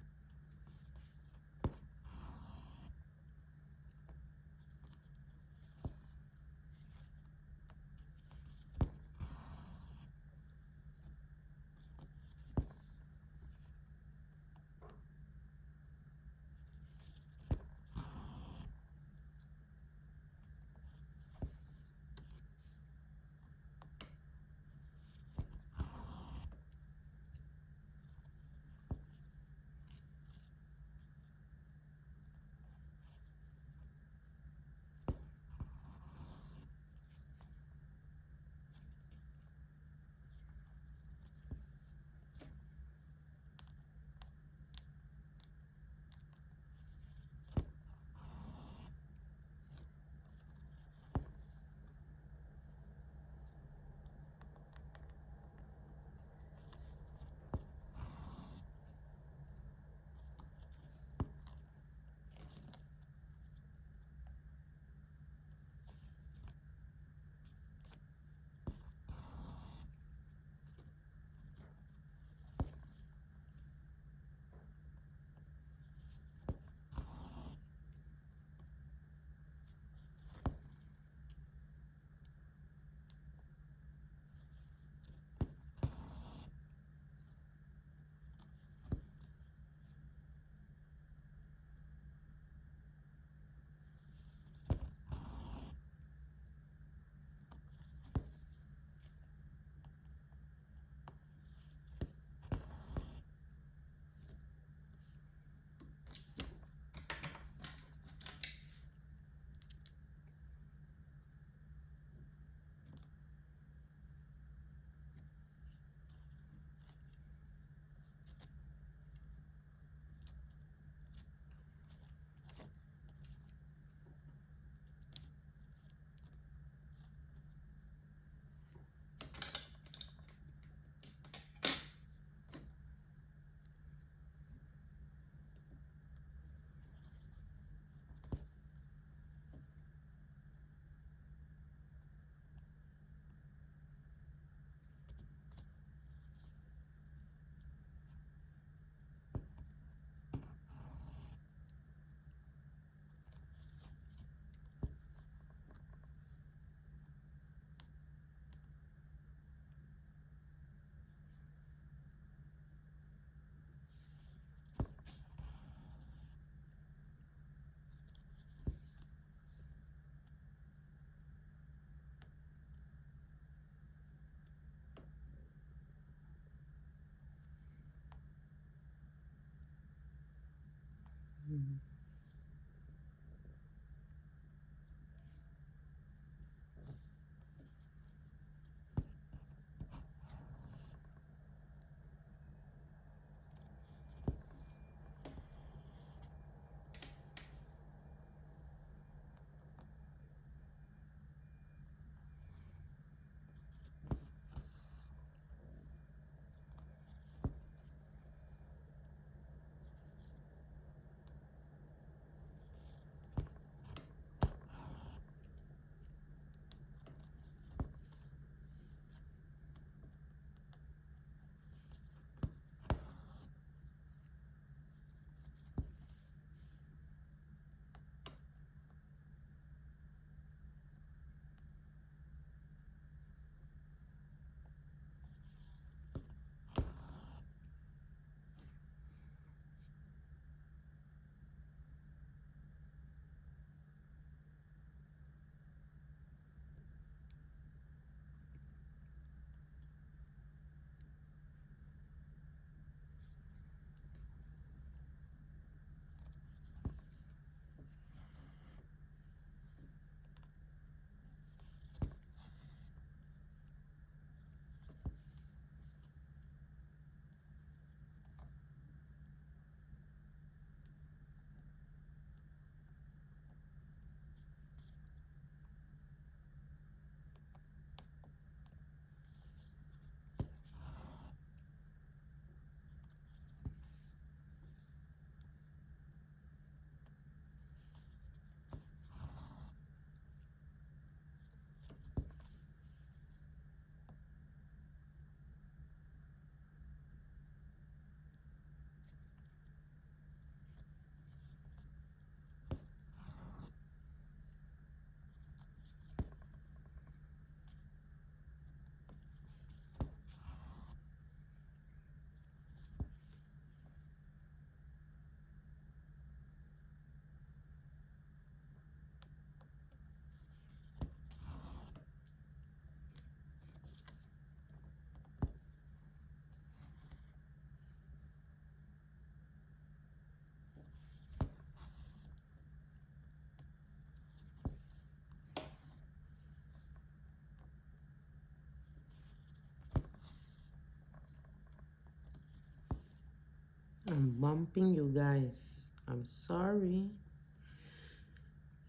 I'm bumping you guys. I'm sorry.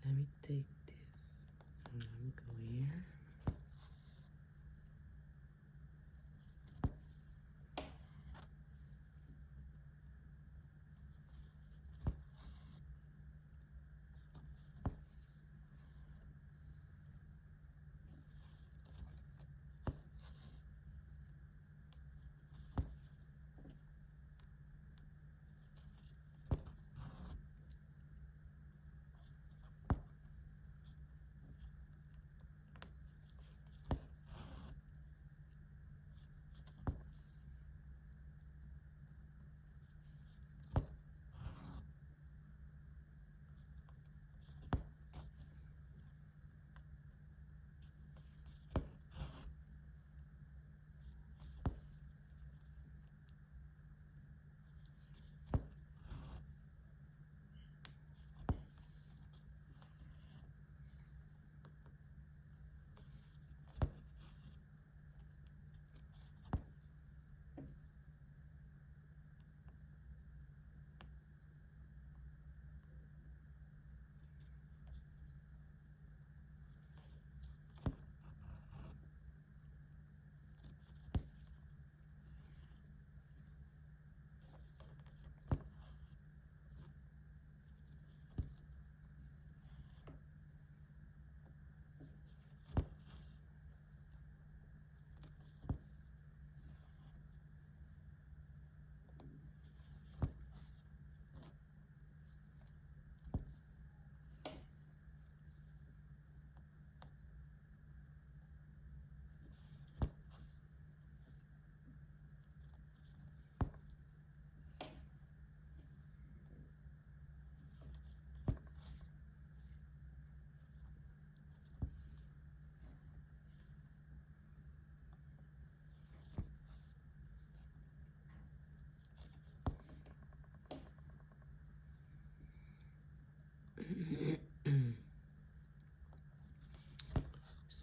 Let me take this. And let me go here.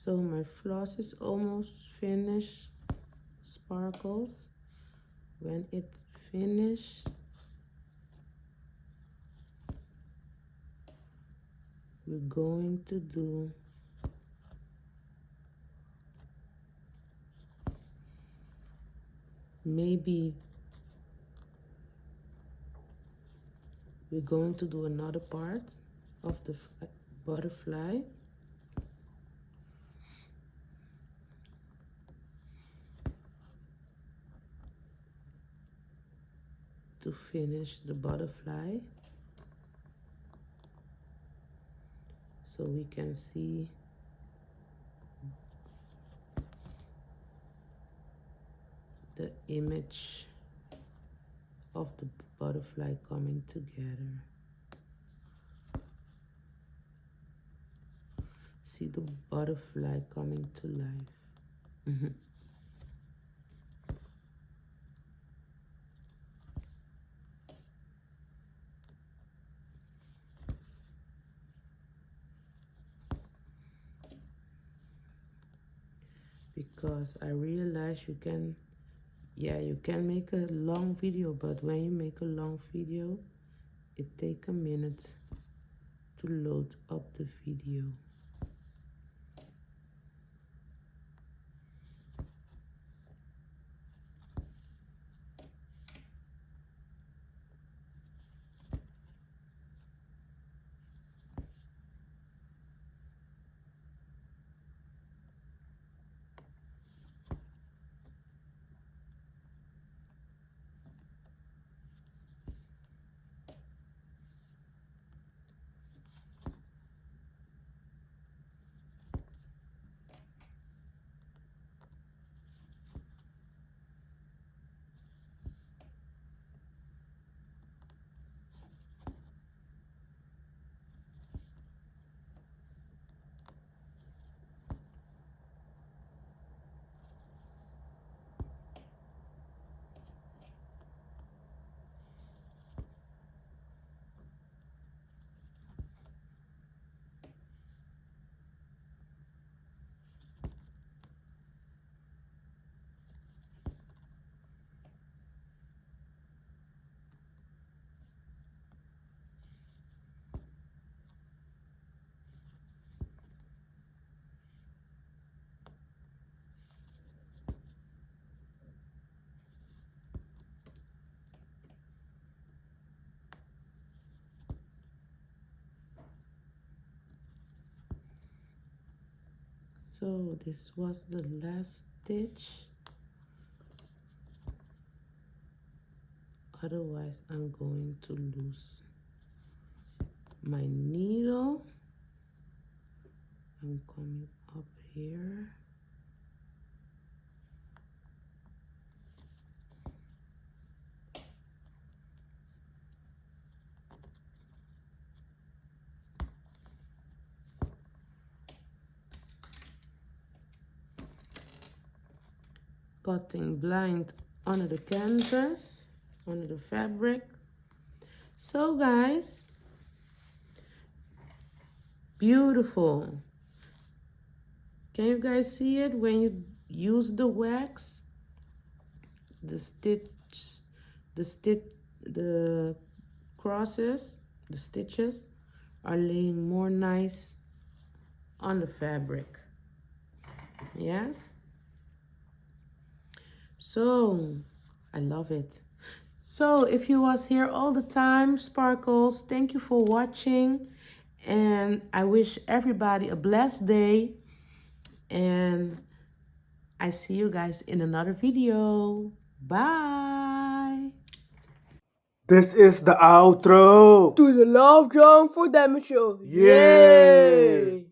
So my floss is almost finished, Sparkles. When it's finished, we're going to do maybe we're going to do another part of the butterfly. To finish the butterfly, so we can see the image of the butterfly coming together. See the butterfly coming to life. Because I realize you can make a long video, but when you make a long video, it takes a minute to load up the video. So this was the last stitch. Otherwise, I'm going to lose my needle. I'm coming up here. Cutting blind under the canvas, under the fabric. So guys, beautiful. Can you guys see it when you use the wax? The crosses, the stitches are laying more nice on the fabric. Yes? So, I love it. So, if you was here all the time, Sparkles, thank you for watching. And I wish everybody a blessed day. And I see you guys in another video. Bye. This is the outro. To the Love Drum for Damage Show. Yay!